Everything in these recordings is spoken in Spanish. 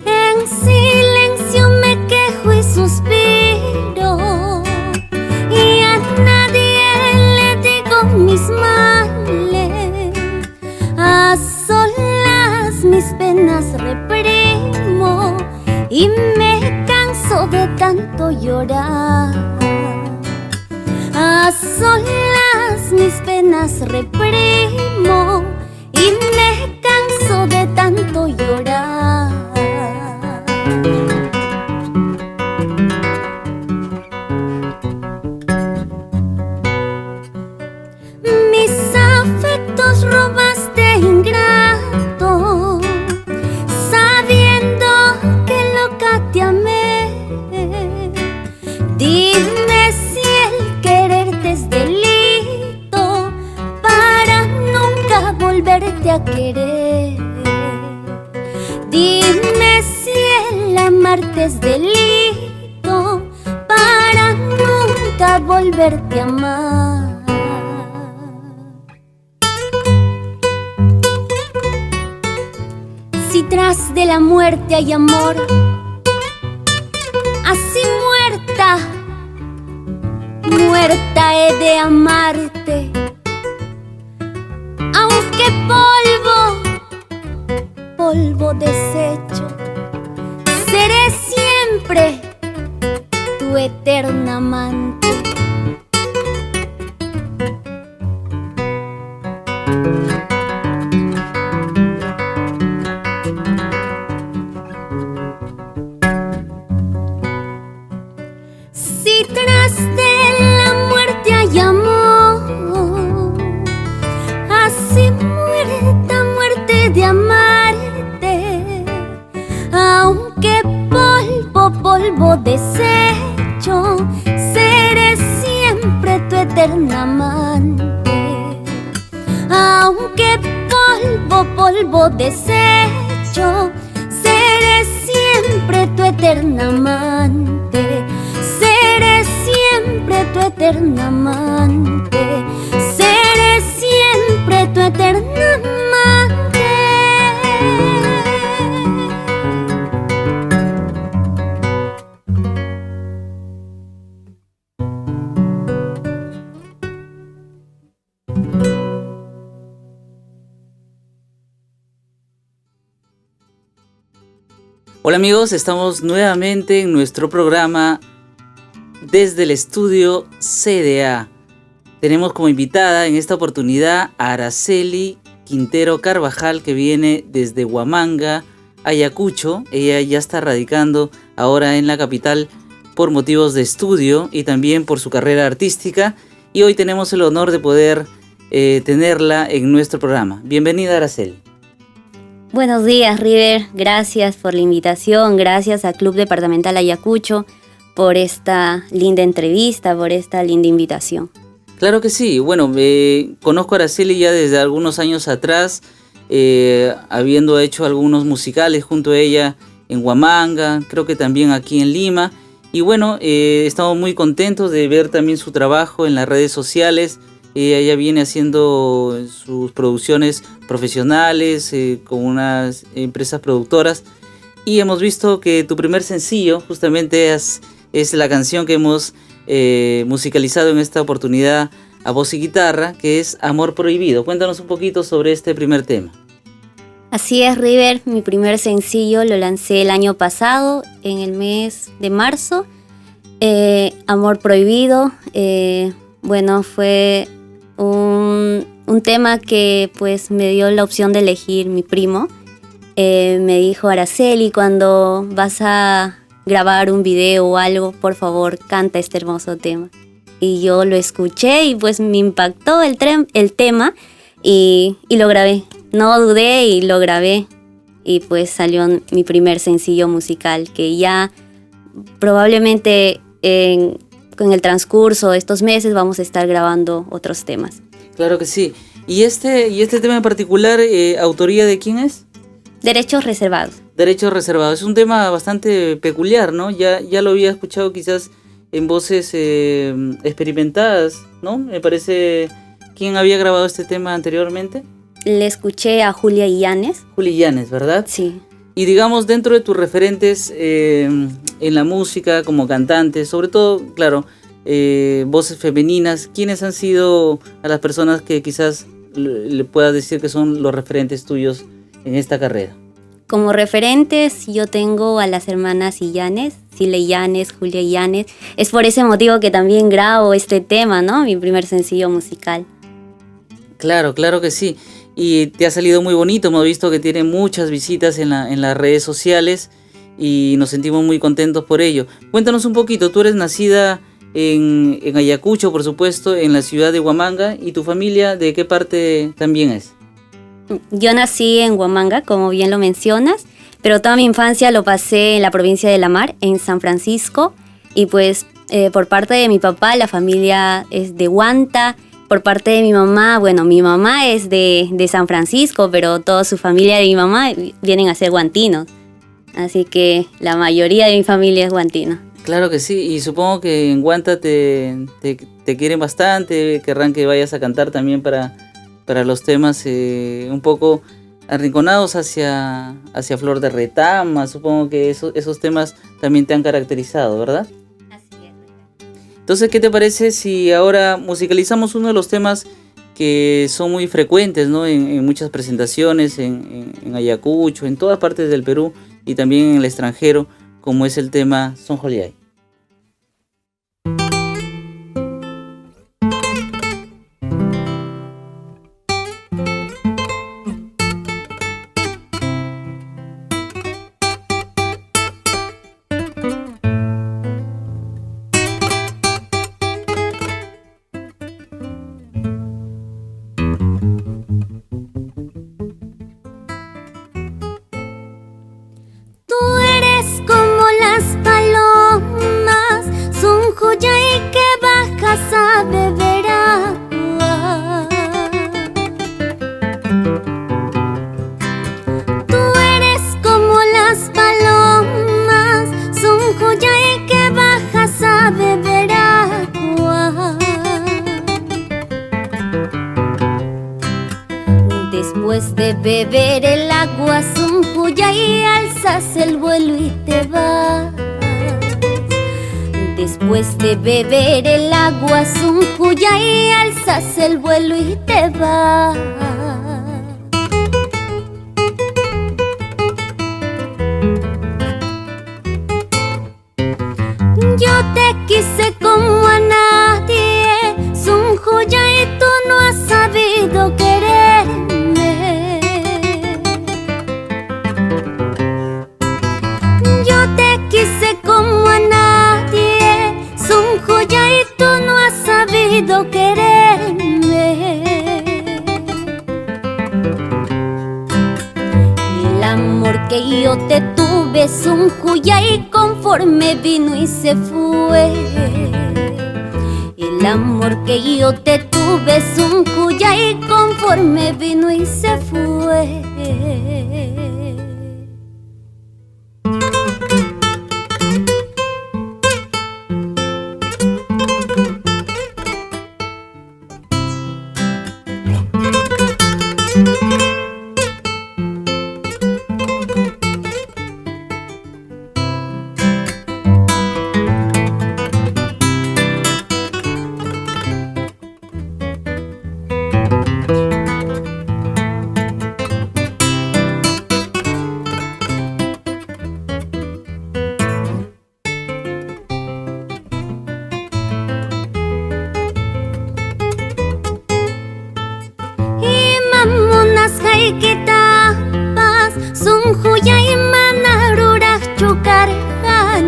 En silencio me quejo y suspiro, y a nadie le digo mis males. A solas mis penas reprimo y me canso de tanto llorar. A solas mis penas reprimo y me canso de tanto llorar. Mis afectos robaste, ingrato, sabiendo que loca te amé. Dime si el quererte es delito para nunca volverte a querer. Dime si el amarte es delito para nunca volverte a amar. Si tras de la muerte hay amor, así muerta, muerta he de amarte. Aunque polvo desecho, seré siempre tu eterna amante. Si tras de la muerte hay amor, así muerta, muerte de amarte. Aunque polvo desecho, seré siempre tu eterna amante. Aunque polvo desecho, seré siempre tu eterna amante. Seré siempre tu eterna amante. Seré siempre tu eterna amante. Hola amigos, estamos nuevamente en nuestro programa desde el estudio CDA. Tenemos como invitada en esta oportunidad a Araceli Quintero Carvajal, que viene desde Huamanga, Ayacucho. Ella ya está radicando ahora en la capital por motivos de estudio y también por su carrera artística. Y hoy tenemos el honor de poder tenerla en nuestro programa. Bienvenida, Araceli. Buenos días, River. Gracias por la invitación. Gracias a Club Departamental Ayacucho por esta linda entrevista, por esta linda invitación. Claro que sí. Bueno, conozco a Araceli ya desde algunos años atrás, habiendo hecho algunos musicales junto a ella en Huamanga, creo que también aquí en Lima. Y bueno, estamos muy contentos de ver también su trabajo en las redes sociales. Ella viene haciendo sus producciones profesionales con unas empresas productoras. Y hemos visto que tu primer sencillo justamente es la canción que hemos musicalizado en esta oportunidad a voz y guitarra, que es Amor Prohibido. Cuéntanos un poquito sobre este primer tema. Así es, River. Mi primer sencillo lo lancé el año pasado, en el mes de marzo. Amor Prohibido. Bueno, fue un tema que pues me dio la opción de elegir mi primo. Me dijo: Araceli, cuando vas a grabar un video o algo, por favor, canta este hermoso tema. Y yo lo escuché y pues me impactó el tema y lo grabé. No dudé y lo grabé. Y pues salió mi primer sencillo musical, que ya probablemente con el transcurso de estos meses vamos a estar grabando otros temas. Claro que sí. ¿Y este tema en particular, autoría de quién es? Derechos reservados. Derechos reservados. Es un tema bastante peculiar, ¿no? Ya lo había escuchado quizás en voces experimentadas, ¿no? Me parece... ¿Quién había grabado este tema anteriormente? Le escuché a Julia Illanes. Julia Illanes, ¿verdad? Sí. Y digamos, dentro de tus referentes en la música como cantante, sobre todo, claro, voces femeninas, ¿quiénes han sido a las personas que quizás le puedas decir que son los referentes tuyos en esta carrera? Como referentes yo tengo a las hermanas Illanes, Sile Illanes, Julia Illanes. Es por ese motivo que también grabo este tema, ¿no? Mi primer sencillo musical. Claro, claro que sí. Y te ha salido muy bonito, hemos visto que tiene muchas visitas en las redes sociales y nos sentimos muy contentos por ello. Cuéntanos un poquito, tú eres nacida en Ayacucho, por supuesto, en la ciudad de Huamanga, ¿y tu familia de qué parte también es? Yo nací en Huamanga, como bien lo mencionas, pero toda mi infancia lo pasé en la provincia de La Mar, en San Francisco, y pues por parte de mi papá la familia es de Huanta. Por parte de mi mamá, bueno, mi mamá es de San Francisco, pero toda su familia de mi mamá vienen a ser huantinos. Así que la mayoría de mi familia es huantina. Claro que sí, y supongo que en Huanta te quieren bastante, querrán que vayas a cantar también para los temas un poco arrinconados hacia Flor de Retama. Supongo que esos temas también te han caracterizado, ¿verdad? Entonces, ¿qué te parece si ahora musicalizamos uno de los temas que son muy frecuentes, ¿no? en muchas presentaciones, en Ayacucho, en todas partes del Perú y también en el extranjero, como es el tema Son Joliay? A beber agua. Tú eres como las palomas, son joya y que bajas a beber agua. Después de beber el agua, son joya y alzas el vuelo y te vas. Después de beber el agua, son joya y alzas el vuelo y te vas. Yo te quise como a nadie, son joya y tú no has sabido quererme. Yo te quise como a nadie, son joya y tú no has sabido quererme. El amor que yo te tuve es un joya y conforme vino y se fue. El amor que yo te tuve es un joya y conforme vino y se fue. Haykitapas son joya y manaruraj chukarjani.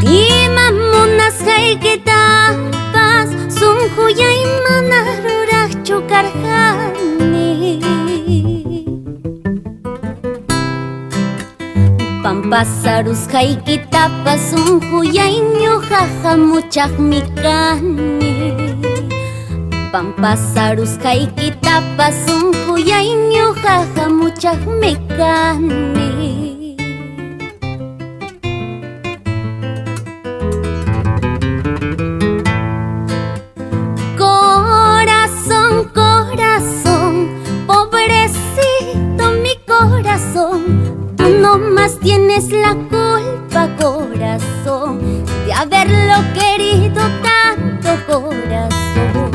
Y mamonas haykitapas son joya y manaruraj chukarjani. Pampasarus haykitapas son joya y ñujaja muchaj mikani. Pampasarus haykitapas son joya y ñujaja muchaj mikani. no más tienes la culpa, corazón, de haberlo querido tanto, corazón.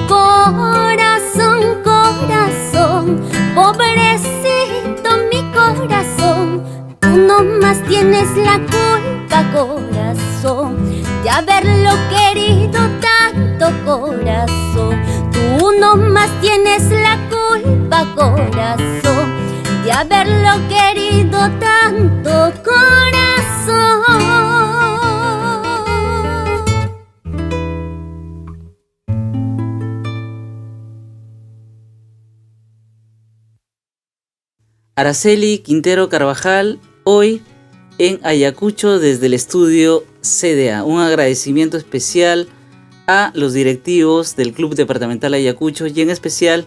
Corazón, corazón, pobrecito mi corazón. Tú no más tienes la culpa, corazón, de haberlo querido tanto, corazón. Tú no más tienes la culpa, corazón, de haberlo querido tanto, corazón. Araceli Quintero Carvajal, hoy en Ayacucho desde el estudio CDA. Un agradecimiento especial a los directivos del Club Departamental Ayacucho y en especial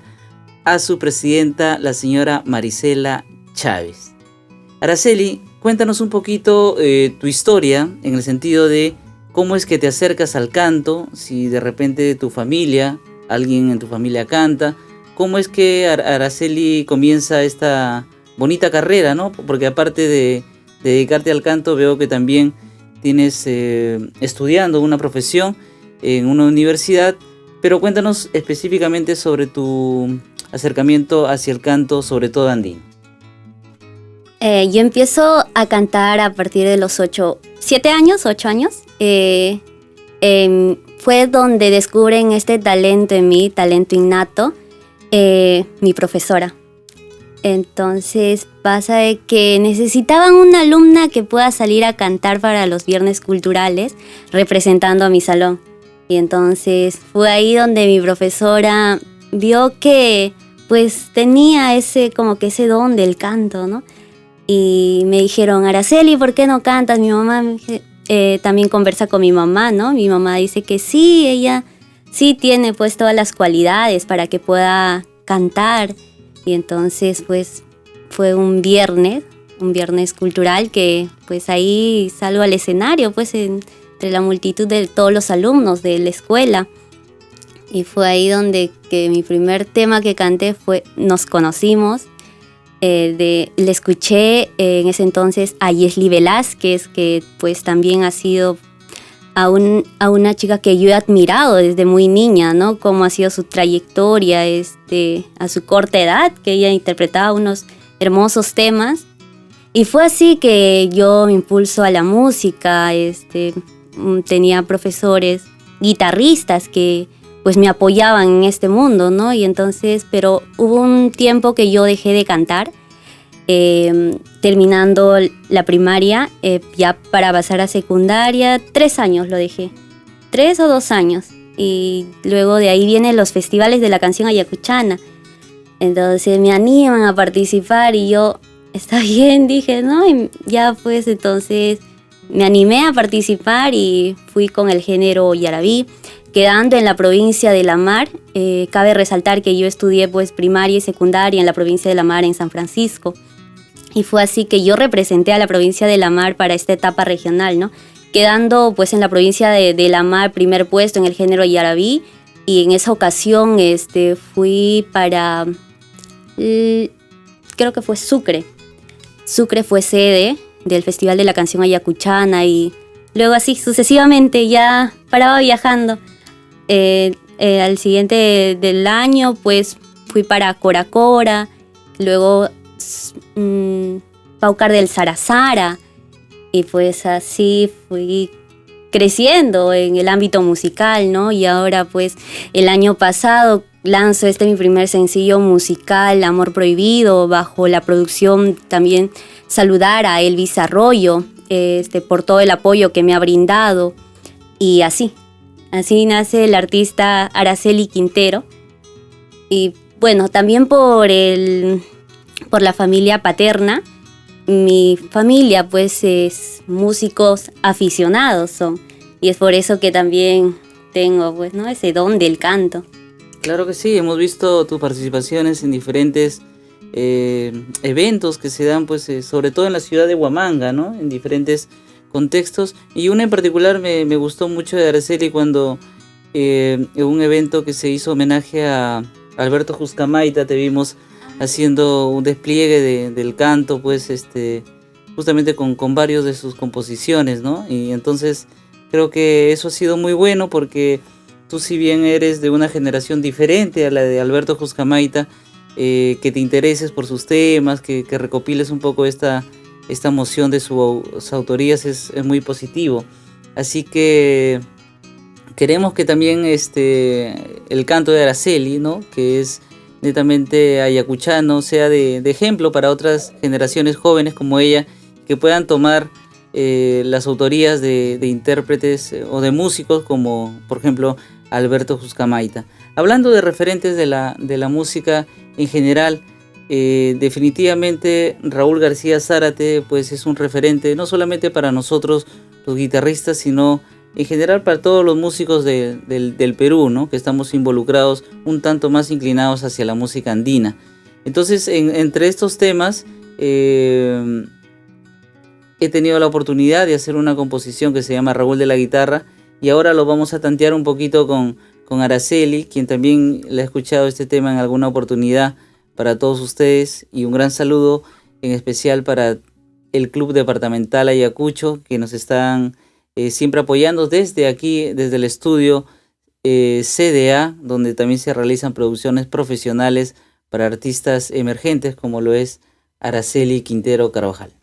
a su presidenta, la señora Marisela Chávez. Araceli, cuéntanos un poquito tu historia en el sentido de cómo es que te acercas al canto, si de repente tu familia, alguien en tu familia canta, cómo es que Araceli comienza esta bonita carrera, ¿no? Porque aparte de dedicarte al canto, veo que también tienes estudiando una profesión en una universidad, pero cuéntanos específicamente sobre tu acercamiento hacia el canto, sobre todo andino. Yo empiezo a cantar a partir de los 8 años. Fue donde descubren este talento en mí, talento innato, mi profesora. Entonces pasa de que necesitaban una alumna que pueda salir a cantar para los viernes culturales representando a mi salón. Y entonces fue ahí donde mi profesora vio que pues tenía ese don del canto, ¿no? Y me dijeron, Araceli, ¿por qué no cantas? Mi mamá también conversa con mi mamá, ¿no? Mi mamá dice que sí, ella sí tiene pues todas las cualidades para que pueda cantar. Y entonces pues fue un viernes cultural que pues ahí salgo al escenario pues entre la multitud de todos los alumnos de la escuela. Y fue ahí donde que mi primer tema que canté fue Nos Conocimos. Le escuché en ese entonces a Yesli Velázquez, que pues también ha sido a una chica que yo he admirado desde muy niña, ¿no? Cómo ha sido su trayectoria a su corta edad, que ella interpretaba unos hermosos temas. Y fue así que yo me impulso a la música. Tenía profesores guitarristas que pues me apoyaban en este mundo, ¿no? Y entonces, pero hubo un tiempo que yo dejé de cantar, terminando la primaria, ya para pasar a secundaria, 3 años lo dejé, 3 o 2 años. Y luego de ahí vienen los festivales de la canción ayacuchana. Entonces me animan a participar y yo, está bien, dije, ¿no? Y ya pues entonces me animé a participar y fui con el género yarabí, quedando en la provincia de La Mar. Cabe resaltar que yo estudié pues primaria y secundaria en la provincia de La Mar, en San Francisco. Y fue así que yo representé a la provincia de La Mar para esta etapa regional, ¿no? Quedando pues en la provincia de La Mar primer puesto en el género yarabí. Y en esa ocasión fui para, creo que fue Sucre. Sucre fue sede del Festival de la Canción Ayacuchana y luego así sucesivamente ya paraba viajando. Al siguiente del año pues fui para Cora Cora, luego Paucar del Sarazara y pues así fui creciendo en el ámbito musical, ¿no? Y ahora pues el año pasado lanzo mi primer sencillo musical, Amor Prohibido, bajo la producción también saludar a Elvis Arroyo por todo el apoyo que me ha brindado. Y así nace el artista Araceli Quintero. Y bueno, también por la familia paterna. Mi familia pues es músicos aficionados son. Y es por eso que también tengo pues, ¿no? ese don del canto. Claro que sí, hemos visto tus participaciones en diferentes eventos que se dan pues sobre todo en la ciudad de Huamanga, ¿no? En diferentes contextos. Y una en particular me gustó mucho de Araceli cuando en un evento que se hizo homenaje a Alberto Juscamaita te vimos haciendo un despliegue del canto, pues justamente con varios de sus composiciones, ¿no? Y entonces creo que eso ha sido muy bueno, porque tú, si bien eres de una generación diferente a la de Alberto Juscamaita, que te intereses por sus temas, que recopiles un poco esta emoción de sus autorías, es muy positivo. Así que queremos que también el canto de Araceli, ¿no?, que es netamente ayacuchano, sea de ejemplo para otras generaciones jóvenes como ella, que puedan tomar las autorías de intérpretes o de músicos como, por ejemplo, Alberto Juscamaita. Hablando de referentes de la música en general, definitivamente Raúl García Zárate pues es un referente no solamente para nosotros los guitarristas, sino en general para todos los músicos del Perú, ¿no?, que estamos involucrados, un tanto más inclinados hacia la música andina. Entonces, entre estos temas, he tenido la oportunidad de hacer una composición que se llama Raúl de la Guitarra, y ahora lo vamos a tantear un poquito con Araceli, quien también le ha escuchado este tema en alguna oportunidad, para todos ustedes, y un gran saludo en especial para el Club Departamental Ayacucho, que nos están siempre apoyando desde aquí, desde el estudio CDA, donde también se realizan producciones profesionales para artistas emergentes, como lo es Araceli Quintero Carvajal.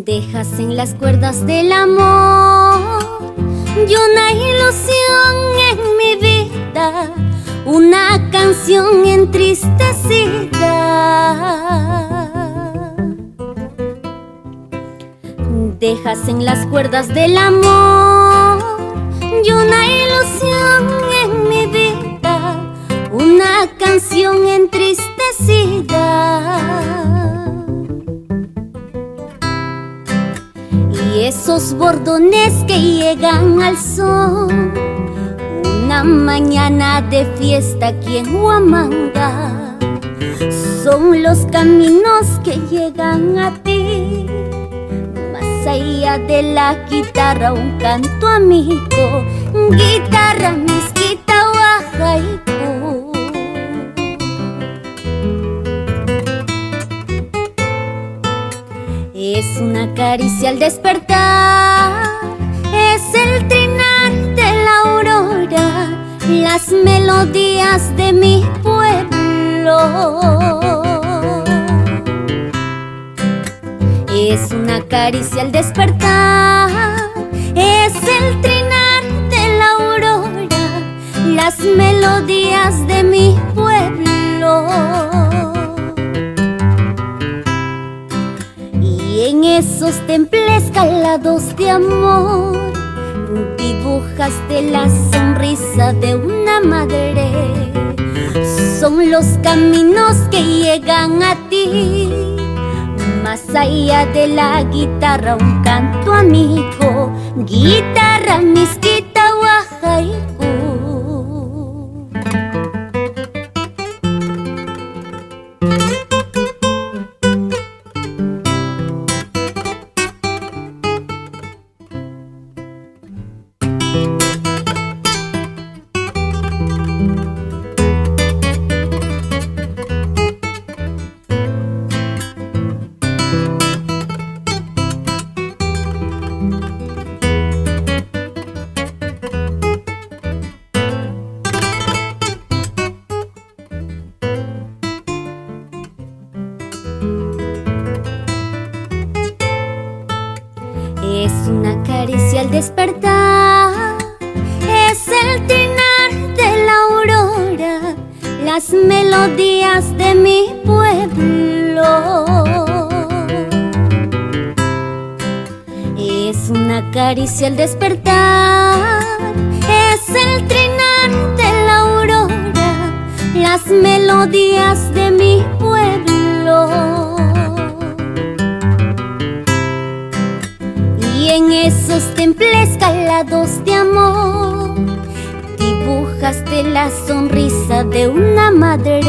Dejas en las cuerdas del amor y una ilusión en mi vida, una canción entristecida. Dejas en las cuerdas del amor y una ilusión en mi vida, una canción entristecida. Y esos bordones que llegan al sol, una mañana de fiesta aquí en Huamanga, son los caminos que llegan a ti. Más allá de la guitarra, un canto amigo, guitarra, misquita, guajaico. Es una caricia al despertar, es el trinar de la aurora, las melodías de mi pueblo. Es una caricia al despertar, es el trinar de la aurora, las melodías de mi pueblo. Y en esos temples calados de amor, dibujaste la sonrisa de una madre. Son los caminos que llegan a ti. Más allá de la guitarra, un canto amigo, guitarra, misquita, guajaico. Es una caricia al despertar, es el trinar de la aurora, las melodías de mi pueblo. Es una caricia al despertar, es el trinar de la aurora, las melodías de mi pueblo. Y en esos temples calados de amor dibujaste la sonrisa de una madre.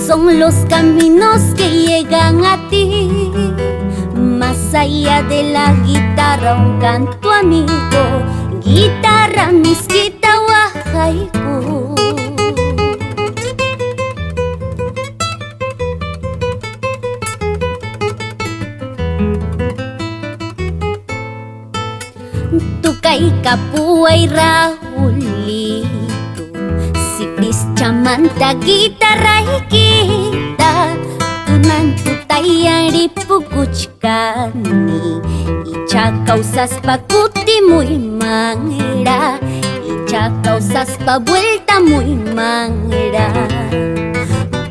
Son los caminos que llegan a ti, más allá de la guitarra un canto amigo. Guitarra miskita wahaiku. Tukay kapuay Raulito, siklis chamanta guitarra kita. Tunan tutayan ripukuchkani, icha causas pakuti muy mangra, icha causas pa vuelta muy mangra.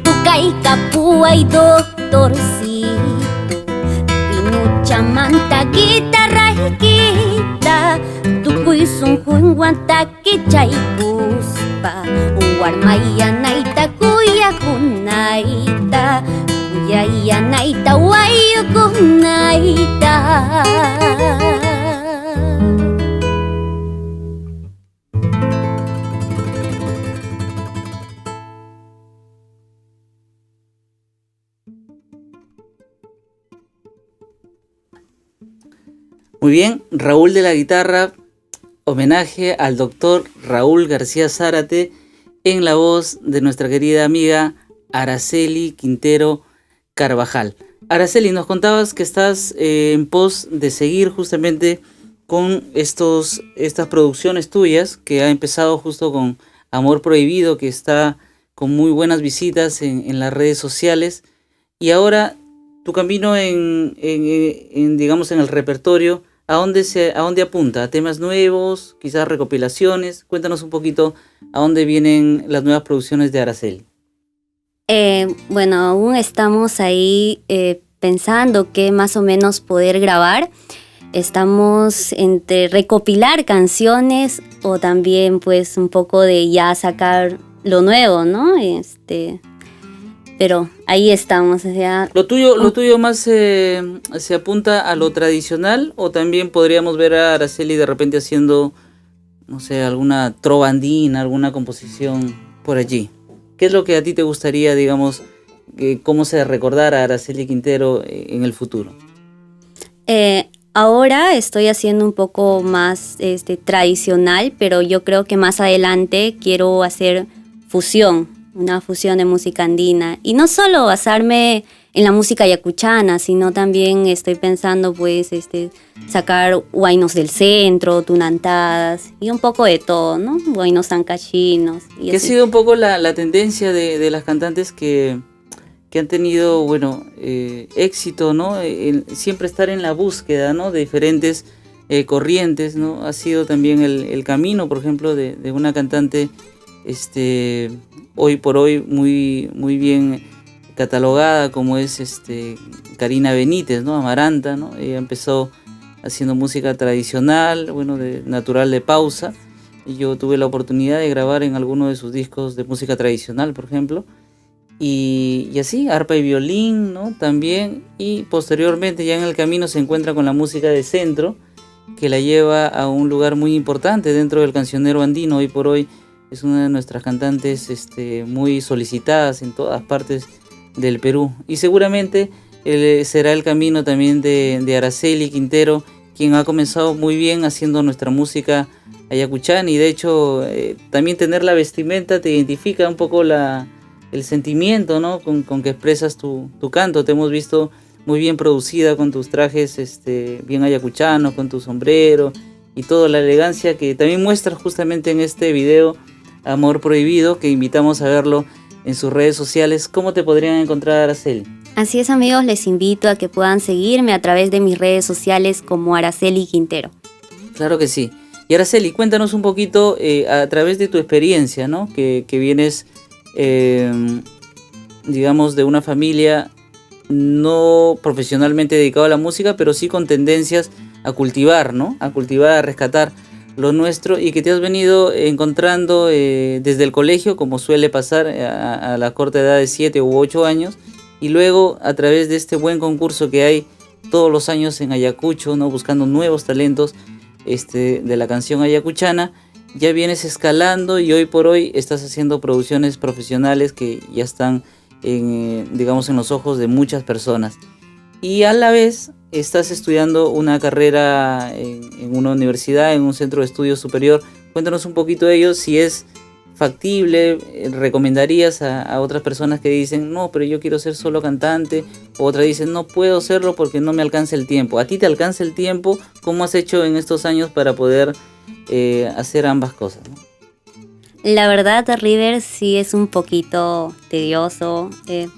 Tukay kapuay doctorcito, pinuchamanta guitarra kita. Tukuy sungkun guantaki chay puspa, warmaya naita kuya kunaita, kuya naita wayu kunaita. Muy bien, Raúl de la guitarra, homenaje al doctor Raúl García Zárate en la voz de nuestra querida amiga Araceli Quintero Carvajal. Araceli, nos contabas que estás en pos de seguir justamente con estas producciones tuyas, que ha empezado justo con Amor Prohibido, que está con muy buenas visitas en las redes sociales, y ahora tu camino digamos, en el repertorio, ¿a dónde apunta? ¿A temas nuevos? ¿Quizás recopilaciones? Cuéntanos un poquito a dónde vienen las nuevas producciones de Araceli. Bueno, aún estamos ahí pensando qué más o menos poder grabar. Estamos entre recopilar canciones o también pues un poco de ya sacar lo nuevo, ¿no? Pero ahí estamos. O sea, ¿Lo tuyo más se apunta a lo tradicional, o también podríamos ver a Araceli de repente haciendo, no sé, alguna trovandina, alguna composición por allí? ¿Qué es lo que a ti te gustaría, digamos, cómo se recordara a Araceli Quintero en el futuro? Ahora estoy haciendo un poco más tradicional, pero yo creo que más adelante quiero hacer una fusión de música andina. Y no solo basarme en la música yacuchana, sino también estoy pensando pues sacar huaynos del centro, tunantadas y un poco de todo, ¿no? Huaynos ancachinos. Que ha sido un poco la tendencia de las cantantes que han tenido, bueno, éxito, ¿no? Siempre estar en la búsqueda, ¿no? De diferentes corrientes, ¿no? Ha sido también el camino, por ejemplo, de una cantante hoy por hoy muy, muy bien catalogada, como es Karina Benítez, ¿no? Amaranta, ¿no? Ella empezó haciendo música tradicional, bueno, natural de pausa, y yo tuve la oportunidad de grabar en alguno de sus discos de música tradicional, por ejemplo, y así, arpa y violín, ¿no? También, y posteriormente ya en el camino se encuentra con la música de centro, que la lleva a un lugar muy importante dentro del cancionero andino. Hoy por hoy es una de nuestras cantantes muy solicitadas en todas partes del Perú, y seguramente será el camino también de Araceli Quintero, quien ha comenzado muy bien haciendo nuestra música ayacuchana, y de hecho también tener la vestimenta te identifica un poco el sentimiento, ¿no? con que expresas tu canto. Te hemos visto muy bien producida con tus trajes bien ayacuchanos, con tu sombrero y toda la elegancia que también muestras justamente en este video Amor Prohibido, que invitamos a verlo en sus redes sociales. ¿Cómo te podrían encontrar, Araceli? Así es, amigos, les invito a que puedan seguirme a través de mis redes sociales como Araceli Quintero. Claro que sí. Y Araceli, cuéntanos un poquito a través de tu experiencia, ¿no? Que vienes, digamos, de una familia no profesionalmente dedicada a la música, pero sí con tendencias a cultivar, ¿no? A cultivar, a rescatar lo nuestro y que te has venido encontrando desde el colegio, como suele pasar a la corta edad de 7 u 8 años, y luego a través de este buen concurso que hay todos los años en Ayacucho, ¿no? Buscando nuevos talentos de la canción ayacuchana, ya vienes escalando y hoy por hoy estás haciendo producciones profesionales que ya están digamos, en los ojos de muchas personas. Y a la vez estás estudiando una carrera en una universidad, en un centro de estudios superior. Cuéntanos un poquito de ello, si es factible, recomendarías a otras personas que dicen, no, pero yo quiero ser solo cantante, o otras dicen, no puedo hacerlo porque no me alcanza el tiempo. ¿A ti te alcanza el tiempo? ¿Cómo has hecho en estos años para poder hacer ambas cosas, ¿no? La verdad, River, sí es un poquito tedioso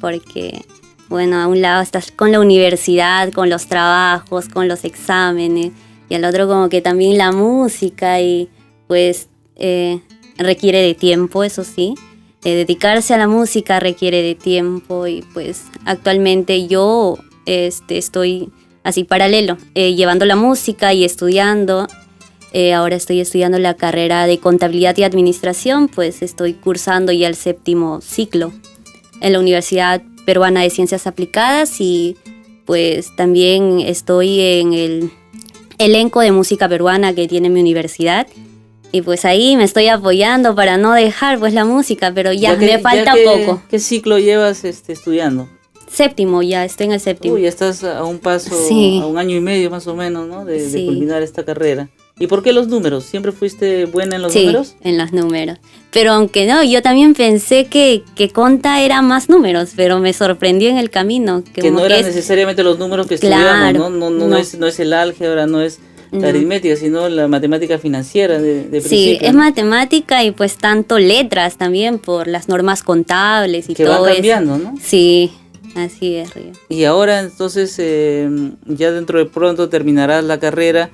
porque, bueno, a un lado estás con la universidad, con los trabajos, con los exámenes, y al otro como que también la música y pues requiere de tiempo, eso sí. Dedicarse a la música requiere de tiempo y pues actualmente yo estoy así paralelo, llevando la música y estudiando. Ahora estoy estudiando la carrera de Contabilidad y Administración, pues estoy cursando ya el 7º ciclo en la Universidad Peruana de Ciencias Aplicadas y pues también estoy en el elenco de música peruana que tiene mi universidad y pues ahí me estoy apoyando para no dejar pues la música, pero ya me falta poco. ¿Qué ciclo llevas estudiando? 7º, ya estoy en el 7º. Ya estás a un paso, sí. A un año y medio más o menos, ¿no? De sí. culminar esta carrera. ¿Y por qué los números? ¿Siempre fuiste buena en los números? Sí, en los números. Pero aunque no, yo también pensé que Conta era más números, pero me sorprendió en el camino. Que no eran necesariamente los números que estudiamos, ¿no? No es el álgebra, no es la aritmética, sino la matemática financiera de principio. Sí, es matemática y pues tanto letras también por las normas contables y que todo eso. Que van cambiando, ¿no? Sí, así es, Río. Y ahora entonces ya dentro de pronto terminarás la carrera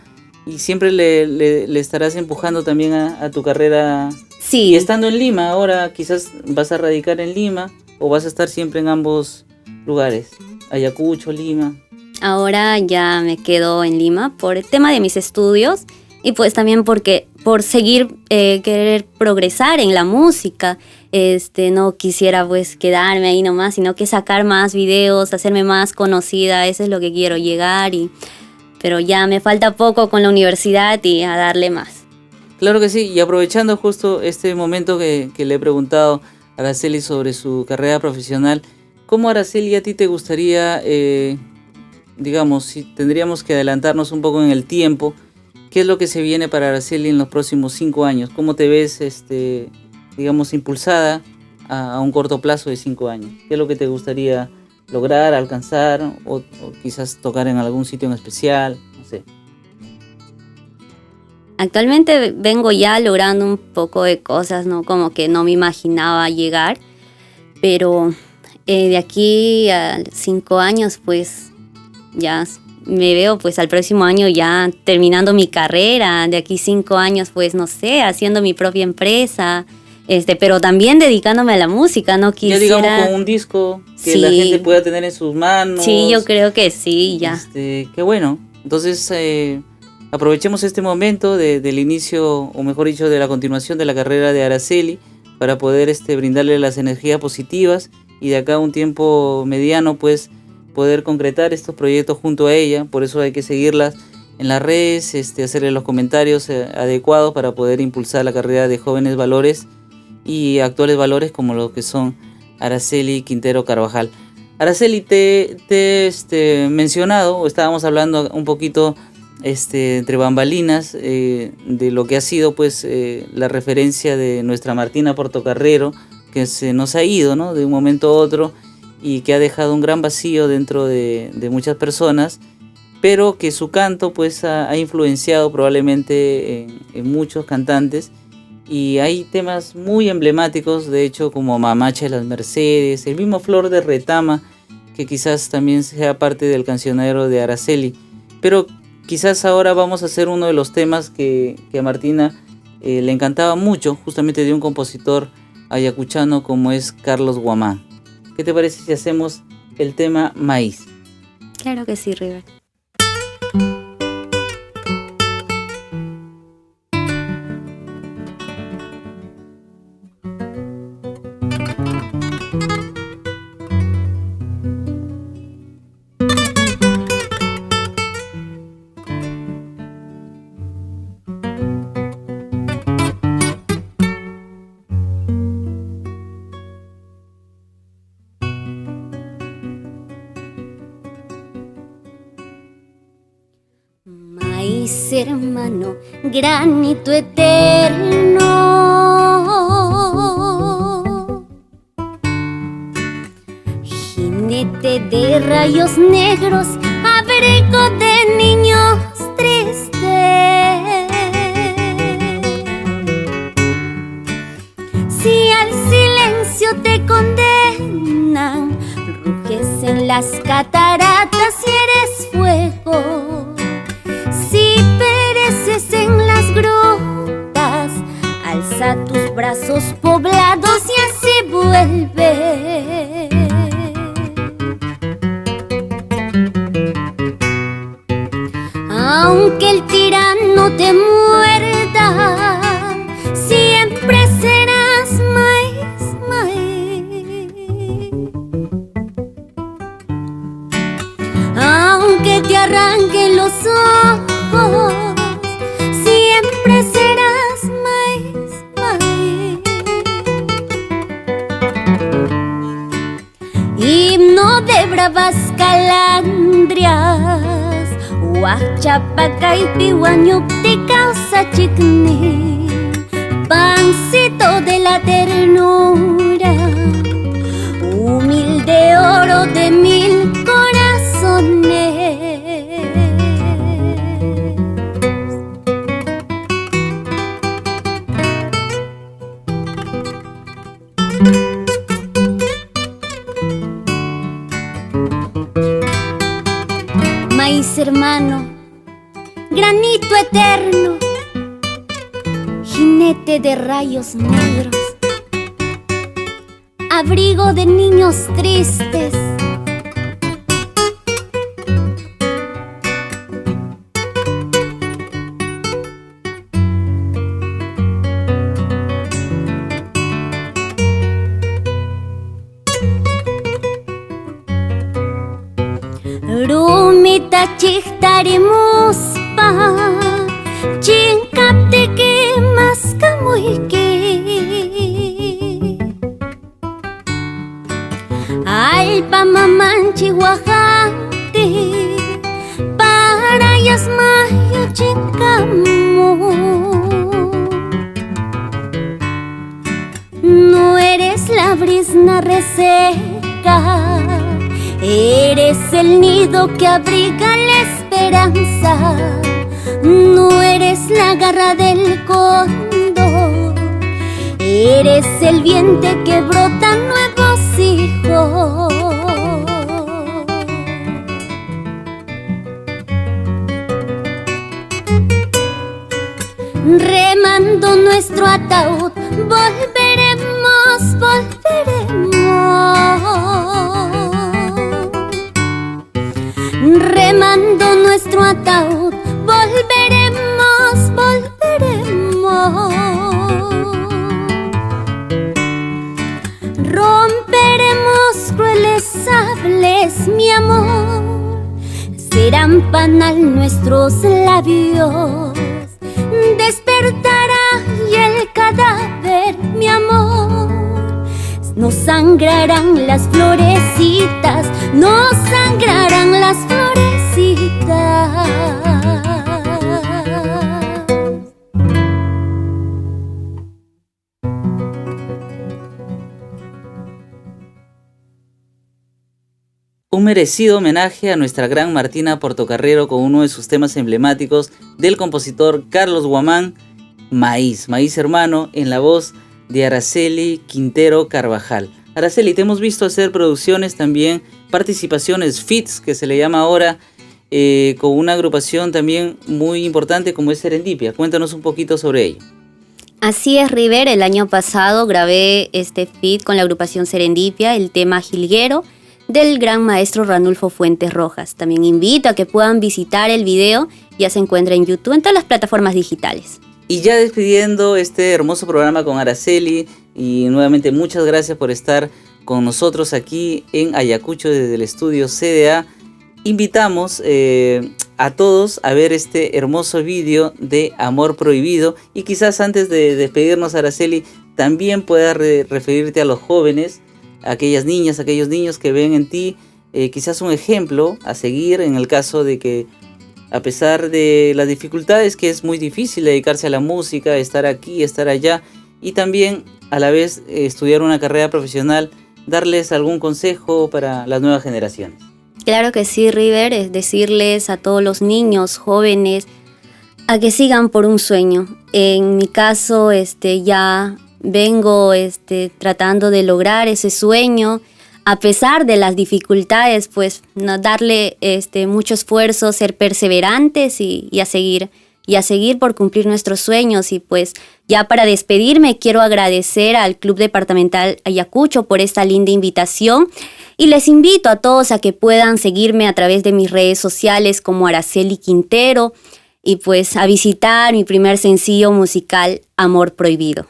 y siempre le estarás empujando también a tu carrera. Sí. Y estando en Lima, ahora quizás vas a radicar en Lima o vas a estar siempre en ambos lugares, Ayacucho, Lima. Ahora ya me quedo en Lima por el tema de mis estudios y pues también porque por seguir querer progresar en la música, no quisiera pues quedarme ahí nomás, sino que sacar más videos, hacerme más conocida, eso es lo que quiero, llegar pero ya me falta poco con la universidad y a darle más. Claro que sí, y aprovechando justo este momento que le he preguntado a Araceli sobre su carrera profesional, ¿cómo, Araceli, a ti te gustaría, digamos, si tendríamos que adelantarnos un poco en el tiempo, qué es lo que se viene para Araceli en los próximos 5 años? ¿Cómo te ves, digamos, impulsada a un corto plazo de 5 años? ¿Qué es lo que te gustaría lograr, alcanzar o quizás tocar en algún sitio en especial? No sé. Actualmente vengo ya logrando un poco de cosas, ¿no? Como que no me imaginaba llegar, pero de aquí a 5 años, pues ya me veo pues al próximo año ya terminando mi carrera, de aquí 5 años pues no sé, haciendo mi propia empresa, pero también dedicándome a la música, no quisiera... Ya digamos con un disco que sí. La gente pueda tener en sus manos. Sí, yo creo que sí, ya. Qué bueno. Entonces aprovechemos este momento del inicio, o mejor dicho, de la continuación de la carrera de Araceli para poder brindarle las energías positivas y de acá a un tiempo mediano pues poder concretar estos proyectos junto a ella. Por eso hay que seguirlas en las redes, hacerle los comentarios adecuados para poder impulsar la carrera de jóvenes valores y actuales valores como lo que son Araceli Quintero Carvajal. Araceli, te he mencionado, o estábamos hablando un poquito entre bambalinas de lo que ha sido pues la referencia de nuestra Martina Portocarrero, que se nos ha ido, ¿no? De un momento a otro y que ha dejado un gran vacío dentro de muchas personas, pero que su canto pues ha influenciado probablemente en muchos cantantes. Y hay temas muy emblemáticos, de hecho, como Mamacha de las Mercedes, el mismo Flor de Retama, que quizás también sea parte del cancionero de Araceli. Pero quizás ahora vamos a hacer uno de los temas que a Martina le encantaba mucho, justamente de un compositor ayacuchano como es Carlos Guamán. ¿Qué te parece si hacemos el tema Maíz? Claro que sí, River. maíz hermano, granito eterno. Jinete de rayos negros, abrigo de niños tristes. Si al silencio te condenan, ruges en las cataratas y eres fuego. Si pereces en las grutas, alza tus brazos poblados y así vuelve. Aunque el tirano te muerda, siempre serás maíz, maíz. Aunque te arranquen los ojos, siempre serás maíz, maíz. Himno de bravas calandrias, Huachapacay, Huañupti, causa chicni, pancito de la ternura, humilde oro de 1000 corazones. Maíz hermano, granito eterno, jinete de rayos negros, abrigo de niños tristes. Rumita chihtarimuspa, chinkaptiki maskamuyki. Alpa mamanchi wajanti, para yasmayo chinkamu. No eres la brisna reseca, eres el nido que abriga la esperanza. No eres la garra del cóndor, eres el vientre que brota nuevos hijos. Remando nuestro ataúd, volveremos, volveremos. Remando nuestro ataúd, volveremos, volveremos. Romperemos crueles sables, mi amor. Serán panal nuestros labios. Despertará y el cadáver, mi amor. No sangrarán las florecitas, no sangrarán las florecitas. Un merecido homenaje a nuestra gran Martina Portocarrero con uno de sus temas emblemáticos del compositor Carlos Guamán, Maíz, Maíz hermano, en la voz de Araceli Quintero Carvajal. Araceli, te hemos visto hacer producciones también, participaciones, feats que se le llama ahora, con una agrupación también muy importante como es Serendipia. Cuéntanos un poquito sobre ello. Así es, River, el año pasado grabé este feat con la agrupación Serendipia, el tema Jilguero, del gran maestro Ranulfo Fuentes Rojas. También invito a que puedan visitar el video, ya se encuentra en YouTube, en todas las plataformas digitales. Y ya despidiendo este hermoso programa con Araceli, y nuevamente muchas gracias por estar con nosotros aquí en Ayacucho desde el estudio CDA. Invitamos a todos a ver este hermoso vídeo de Amor Prohibido, y quizás antes de despedirnos, Araceli, también puedas referirte a los jóvenes, a aquellas niñas, aquellos niños que ven en ti quizás un ejemplo a seguir en el caso de que a pesar de las dificultades, que es muy difícil dedicarse a la música, estar aquí, estar allá, y también a la vez estudiar una carrera profesional, darles algún consejo para las nuevas generaciones. Claro que sí, River, es decirles a todos los niños, jóvenes, a que sigan por un sueño. En mi caso, ya vengo tratando de lograr ese sueño, a pesar de las dificultades, pues no darle mucho esfuerzo, ser perseverantes y a seguir por cumplir nuestros sueños. Y pues ya para despedirme quiero agradecer al Club Departamental Ayacucho por esta linda invitación y les invito a todos a que puedan seguirme a través de mis redes sociales como Araceli Quintero y pues a visitar mi primer sencillo musical, Amor Prohibido.